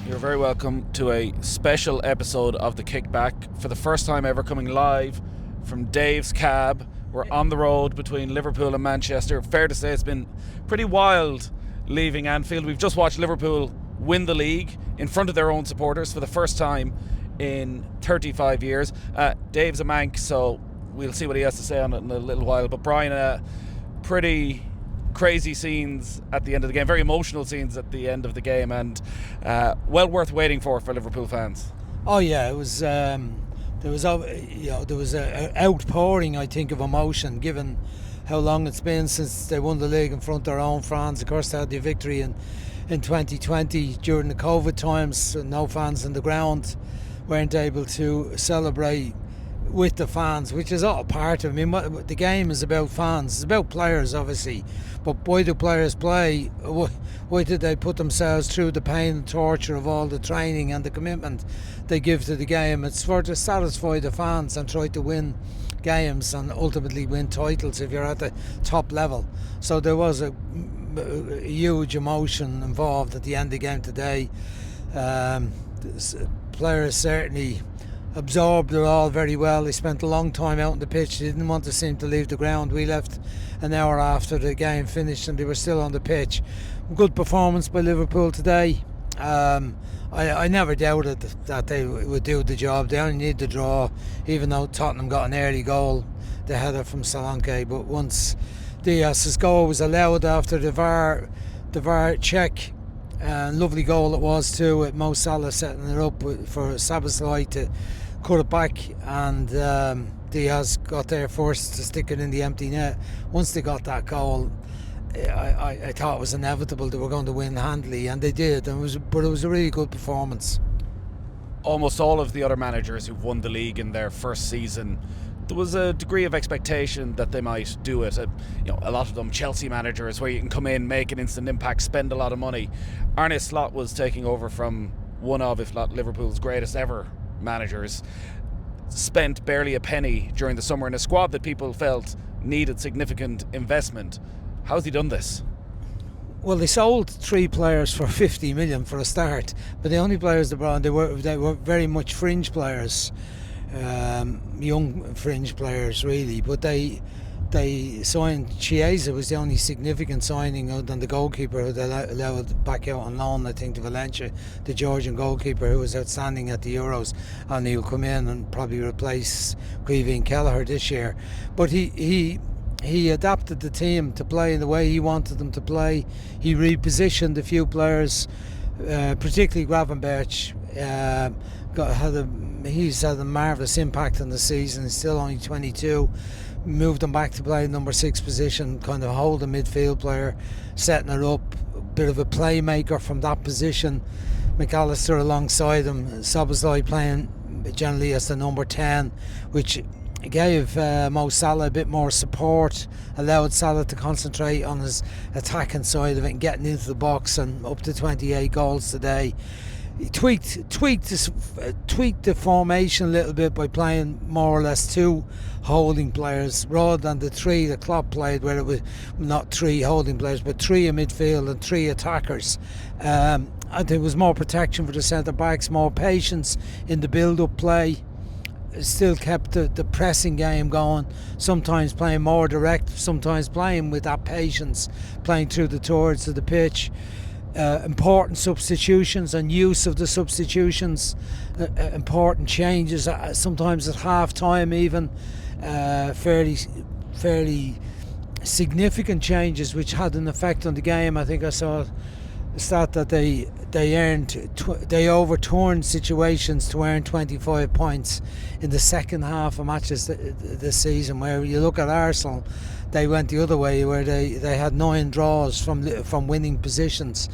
You're very welcome to a special episode of the Kickback. For the first time ever, coming live from Dave's cab. We're on the road between Liverpool and Manchester. Fair to say it's been pretty wild leaving Anfield. We've just watched Liverpool win the league in front of their own supporters for the first time in 35 years. Dave's a Manc, so we'll see what he has to say on it in a little while. But Brian, pretty crazy scenes at the end of the game, very emotional scenes at the end of the game, and well worth waiting for Liverpool fans. Oh yeah, it was. There was a outpouring, I think, of emotion, given how long it's been since they won the league in front of their own fans. Of course, they had the victory in 2020 during the COVID times. So no fans on the ground, weren't able to celebrate with the fans, which is all part of it. I mean, the game is about fans. It's about players, obviously, but why do players play? Why did they put themselves through the pain and torture of all the training and the commitment they give to the game? It's for to satisfy the fans and try to win games and ultimately win titles if you're at the top level. So there was a huge emotion involved at the end of the game today. Players certainly absorbed it all very well. They spent a long time out on the pitch. They didn't want to seem to leave the ground. We left an hour after the game finished and they were still on the pitch. Good performance by Liverpool today. I never doubted that they would do the job. They only need the draw, even though Tottenham got an early goal, the header from Solanke. But once Diaz's goal was allowed after the VAR check, lovely goal it was too, with Mo Salah setting it up for Szoboszlai to cut it back, and Diaz got there first to stick it in the empty net. Once they got that goal, I thought it was inevitable they were going to win handily, and they did. But it was a really good performance. Almost all of the other managers who've won the league in their first season, there was a degree of expectation that they might do it. A lot of them Chelsea managers, where you can come in, make an instant impact, spend a lot of money. Arne Slot was taking over from one of, if not Liverpool's greatest ever managers. Spent barely a penny during the summer in a squad that people felt needed significant investment. How's he done this? Well, they sold 3 players for 50 million for a start, but the only players they brought on, they were very much fringe players. Young fringe players really, but they signed Chiesa. Was the only significant signing other than the goalkeeper who they allowed back out on loan, I think, to Valencia, the Georgian goalkeeper who was outstanding at the Euros, and he'll come in and probably replace Kevin Kelleher this year. But he adapted the team to play in the way he wanted them to play. He repositioned a few players, particularly Gravenberch. He's had a marvellous impact on the season. He's still only 22. Moved him back to play number 6 position, kind of hold a midfield player, setting it up. A bit of a playmaker from that position. McAllister alongside him. Szoboszlai playing generally as the number 10, which gave Mo Salah a bit more support, allowed Salah to concentrate on his attacking side of it and getting into the box, and up to 28 goals today. He tweaked the formation a little bit by playing more or less 2 holding players rather than the 3 that Klopp played, where it was not 3 holding players but 3 in midfield and 3 attackers. I think there was more protection for the centre backs, more patience in the build-up play. Still kept the pressing game going, sometimes playing more direct, sometimes playing with that patience, playing through the towards of the pitch. Important substitutions and use of the substitutions, important changes, sometimes at half time even, fairly significant changes which had an effect on the game. I think I saw a stat that they overturned situations to earn 25 points in the second half of matches this season, where you look at Arsenal, they went the other way, where they had 9 draws from winning positions.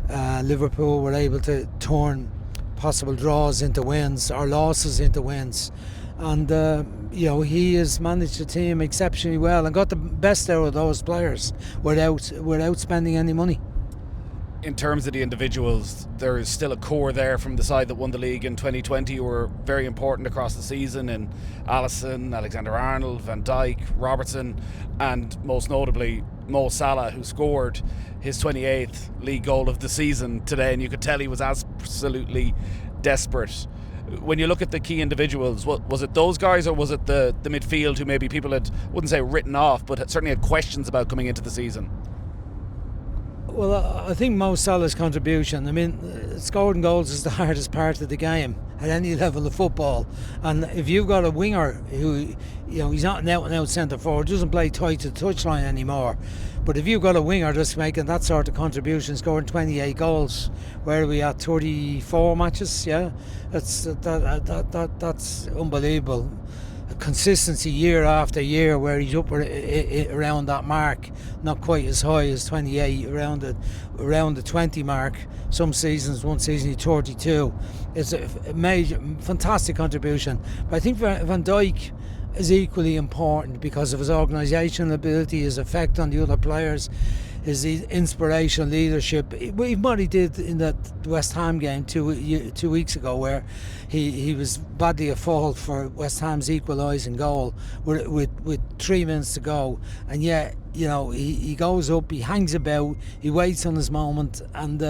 Liverpool were able to turn possible draws into wins or losses into wins, and he has managed the team exceptionally well and got the best out of those players without spending any money. in terms of the individuals, there is still a core there from the side that won the league in 2020 who were very important across the season in Alisson, Alexander-Arnold, Van Dijk, Robertson, and most notably Mo Salah, who scored his 28th league goal of the season today, and you could tell he was absolutely desperate. When you look at the key individuals, was it those guys, or was it the midfield who maybe people had, wouldn't say written off, but certainly had questions about coming into the season? Well, I think Mo Salah's contribution, I mean, scoring goals is the hardest part of the game at any level of football. And if you've got a winger who, he's not an out-and-out centre forward, doesn't play tight to the touchline anymore. But if you've got a winger that's making that sort of contribution, scoring 28 goals, where are we at, 34 matches? Yeah, that's unbelievable. Consistency year after year, where he's up around that mark, not quite as high as 28, around the 20 mark. Some seasons, one season he's 32. It's a major, fantastic contribution. But I think Van Dijk is equally important because of his organisational ability, his effect on the other players, his inspirational leadership. What he did in that West Ham game 2 weeks ago, where he was badly at fault for West Ham's equalising goal with 3 minutes to go, and yet he goes up, he hangs about, he waits on his moment, and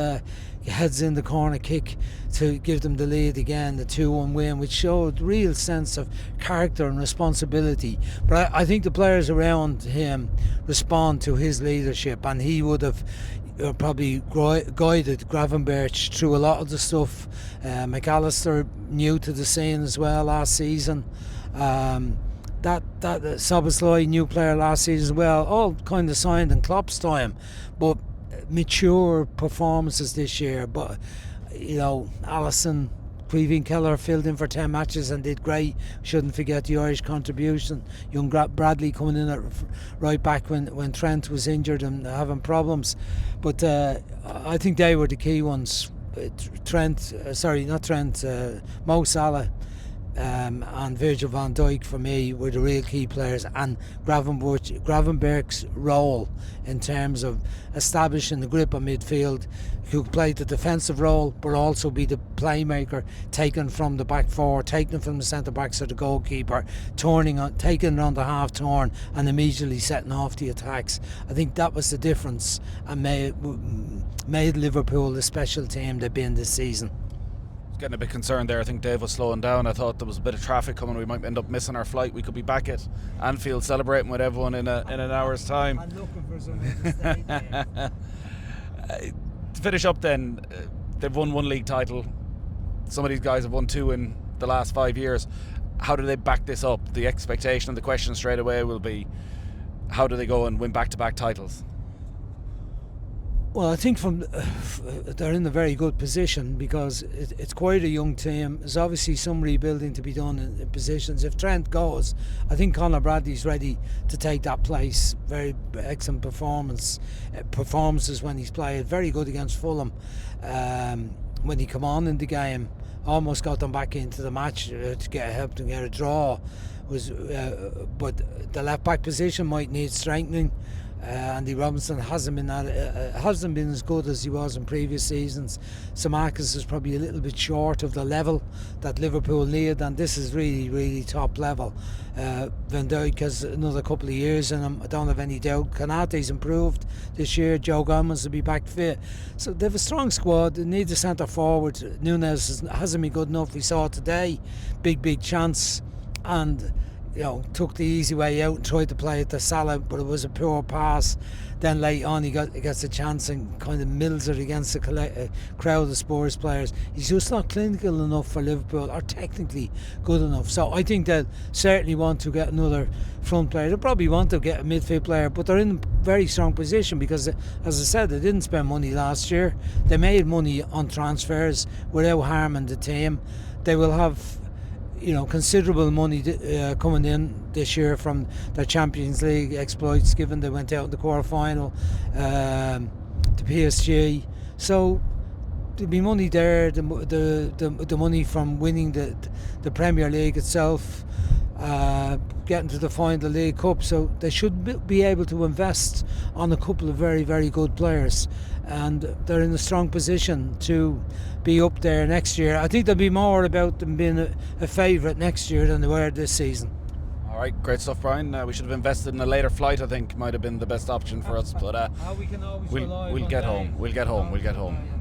he heads in the corner kick to give them the lead again, the 2-1 win, which showed real sense of character and responsibility. But I think the players around him respond to his leadership, and he would have probably guided Gravenberch through a lot of the stuff. McAllister, new to the scene as well last season. That Szoboszlai, new player last season as well, all kind of signed in Klopp's time, but mature performances this year. But Alisson, Queeveen Keller filled in for 10 matches and did great. Shouldn't forget the Irish contribution. Young Bradley coming in at right back when Trent was injured and having problems. But I think they were the key ones. Mo Salah and Virgil van Dijk for me were the real key players, and Gravenberch's role in terms of establishing the grip of midfield, who played the defensive role but also be the playmaker, taken from the back four, taken from the centre backs or the goalkeeper, taking on the half turn and immediately setting off the attacks. I think that was the difference and made Liverpool the special team they've been this season. Getting a bit concerned there. I think Dave was slowing down. I thought there was a bit of traffic coming. We might end up missing our flight. We could be back at Anfield celebrating with everyone in an hour's time. I'm looking for something to stay there. To finish up then, they've won 1 league title. Some of these guys have won 2 in the last 5 years. How do they back this up? The expectation and the question straight away will be, how do they go and win back-to-back titles? Well, I think they're in a very good position because it's quite a young team. There's obviously some rebuilding to be done in positions. If Trent goes, I think Conor Bradley's ready to take that place. Very excellent performances when he's played. Very good against Fulham. When he come on in the game, almost got them back into the match to help them get a draw. But the left back position might need strengthening. Andy Robinson hasn't been as good as he was in previous seasons. Samarkis is probably a little bit short of the level that Liverpool need, and this is really, really top level. Van Dijk has another couple of years in him, I don't have any doubt. Konate's improved this year. Joe Gomez will be back fit. So they have a strong squad. They need a centre forward. Nunes hasn't been good enough. We saw today, big chance, and took the easy way out and tried to play it to Salah, but it was a poor pass. Then late on he gets a chance and kind of mills it against a crowd of Spurs players. He's just not clinical enough for Liverpool, or technically good enough. So I think they'll certainly want to get another front player. They'll probably want to get a midfield player, but they're in a very strong position because, as I said, they didn't spend money last year. They made money on transfers without harming the team. They will have considerable money coming in this year from their Champions League exploits, given they went out in the quarter-final to PSG. So there'll be money there, the money from winning the Premier League itself, getting to the final of the League Cup, so they should be able to invest on a couple of very, very good players, and they're in a strong position to be up there next year. I think there'll be more about them being a favourite next year than they were this season. All right, great stuff, Brian. We should have invested in a later flight. I think might have been the best option for us, but we can always we'll get home. We'll get home.